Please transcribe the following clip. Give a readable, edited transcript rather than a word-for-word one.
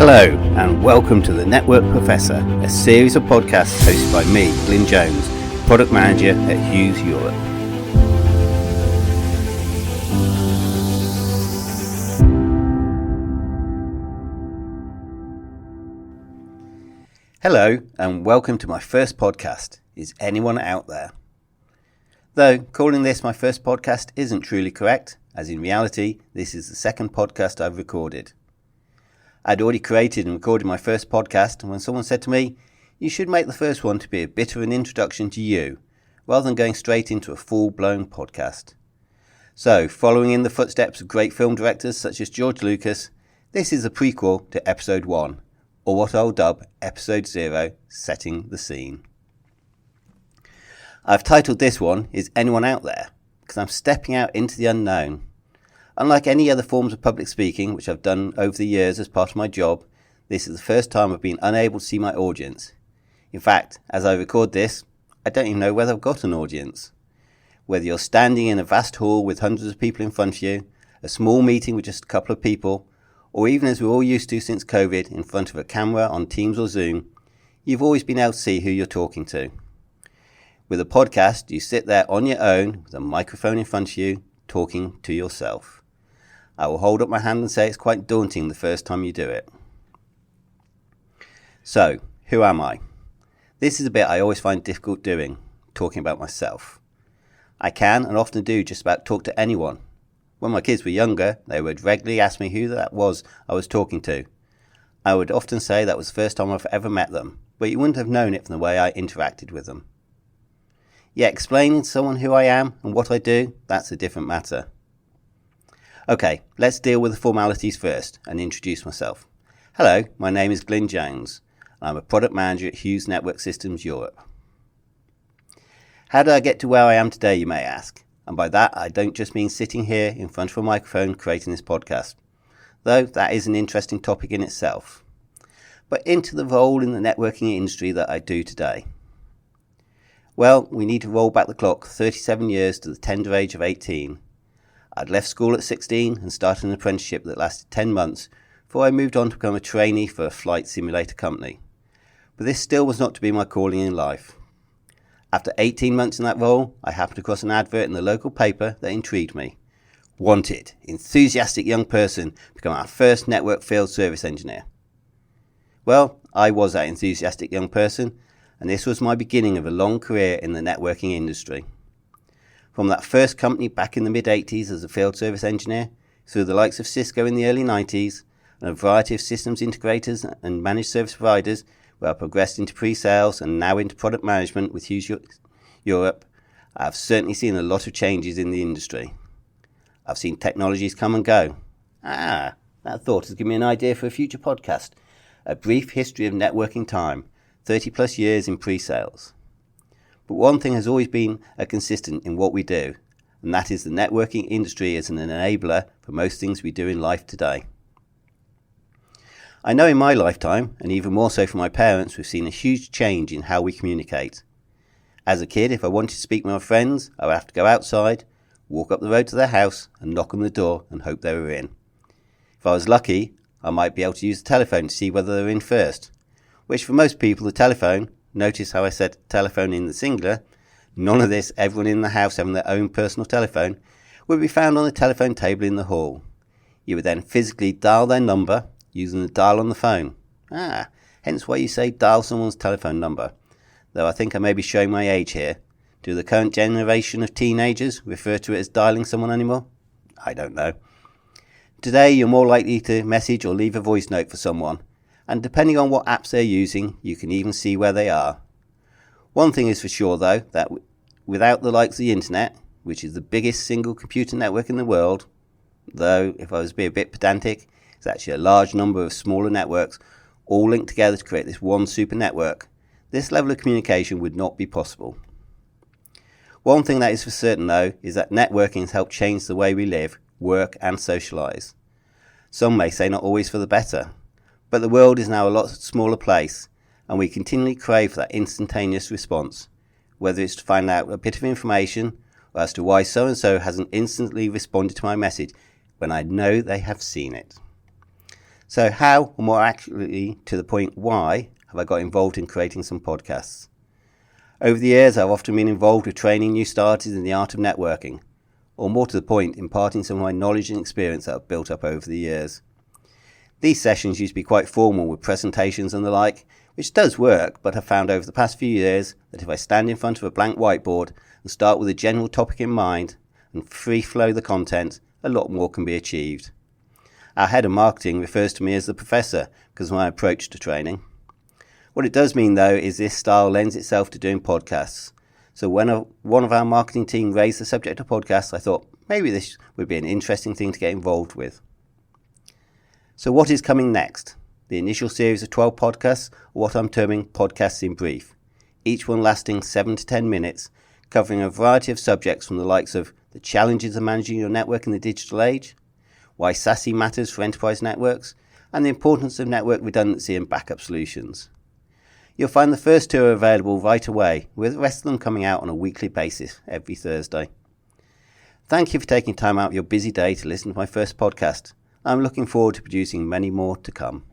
Hello and welcome to The Network Professor, a series of podcasts hosted by me, Glyn Jones, Product Manager at Hughes Europe. Hello and welcome to my first podcast. Is anyone out there? Though calling this my first podcast isn't truly correct, as in reality this is the second podcast I've recorded. I'd already created and recorded my first podcast, and when someone said to me, you should make the first one to be a bit of an introduction to you, rather than going straight into a full-blown podcast. So, following in the footsteps of great film directors such as George Lucas, this is a prequel to Episode 1, or what I'll dub Episode 0, Setting the Scene. I've titled this one, Is Anyone Out There? Because I'm stepping out into the unknown. Unlike any other forms of public speaking, which I've done over the years as part of my job, this is the first time I've been unable to see my audience. In fact, as I record this, I don't even know whether I've got an audience. Whether you're standing in a vast hall with hundreds of people in front of you, a small meeting with just a couple of people, or even as we're all used to since COVID, in front of a camera on Teams or Zoom, you've always been able to see who you're talking to. With a podcast, you sit there on your own with a microphone in front of you, talking to yourself. I will hold up my hand and say it's quite daunting the first time you do it. So, who am I? This is a bit I always find difficult doing, talking about myself. I can and often do just about talk to anyone. When my kids were younger, they would regularly ask me who that was I was talking to. I would often say that was the first time I've ever met them, but you wouldn't have known it from the way I interacted with them. Yet explaining to someone who I am and what I do, that's a different matter. Okay, let's deal with the formalities first and introduce myself. Hello, my name is Glyn Jones. I'm a product manager at Hughes Network Systems Europe. How did I get to where I am today, you may ask? And by that, I don't just mean sitting here in front of a microphone creating this podcast, though that is an interesting topic in itself, but into the role in the networking industry that I do today. Well, we need to roll back the clock 37 years to the tender age of 18. I'd left school at 16 and started an apprenticeship that lasted 10 months before I moved on to become a trainee for a flight simulator company. But this still was not to be my calling in life. After 18 months in that role, I happened across an advert in the local paper that intrigued me. Wanted, enthusiastic young person, become our first network field service engineer. Well, I was that enthusiastic young person, and this was my beginning of a long career in the networking industry. From that first company back in the mid-80s as a field service engineer, through the likes of Cisco in the early 90s, and a variety of systems integrators and managed service providers, where I progressed into pre-sales and now into product management with Hughes Europe, I've certainly seen a lot of changes in the industry. I've seen technologies come and go. That thought has given me an idea for a future podcast. A brief history of networking time, 30 plus years in pre-sales. But one thing has always been a consistent in what we do, and that is the networking industry is an enabler for most things we do in life today. I know in my lifetime, and even more so for my parents, we've seen a huge change in how we communicate. As a kid, if I wanted to speak with my friends, I would have to go outside, walk up the road to their house, and knock on the door and hope they were in. If I was lucky, I might be able to use the telephone to see whether they were in first, which for most people, the telephone, notice how I said telephone in the singular, none of this, everyone in the house having their own personal telephone, would be found on the telephone table in the hall. You would then physically dial their number using the dial on the phone. Hence why you say dial someone's telephone number. Though I think I may be showing my age here. Do the current generation of teenagers refer to it as dialing someone anymore? I don't know. Today you're more likely to message or leave a voice note for someone, and depending on what apps they're using, you can even see where they are. One thing is for sure though, that without the likes of the internet, which is the biggest single computer network in the world, though if I was to be a bit pedantic, it's actually a large number of smaller networks all linked together to create this one super network, this level of communication would not be possible. One thing that is for certain though, is that networking has helped change the way we live, work and socialise. Some may say not always for the better. But the world is now a lot smaller place, and we continually crave for that instantaneous response, whether it's to find out a bit of information or as to why so-and-so hasn't instantly responded to my message when I know they have seen it. So how, or more accurately to the point why, have I got involved in creating some podcasts? Over the years, I've often been involved with training new starters in the art of networking, or more to the point, imparting some of my knowledge and experience that I've built up over the years. These sessions used to be quite formal with presentations and the like, which does work, but I've found over the past few years that if I stand in front of a blank whiteboard and start with a general topic in mind and free flow the content, a lot more can be achieved. Our head of marketing refers to me as the professor because of my approach to training. What it does mean though is this style lends itself to doing podcasts. So when one of our marketing team raised the subject of podcasts, I thought maybe this would be an interesting thing to get involved with. So what is coming next? The initial series of 12 podcasts, or what I'm terming podcasts in brief, each one lasting 7 to 10 minutes, covering a variety of subjects from the likes of the challenges of managing your network in the digital age, why SASE matters for enterprise networks, and the importance of network redundancy and backup solutions. You'll find the first two are available right away, with the rest of them coming out on a weekly basis every Thursday. Thank you for taking time out of your busy day to listen to my first podcast. I'm looking forward to producing many more to come.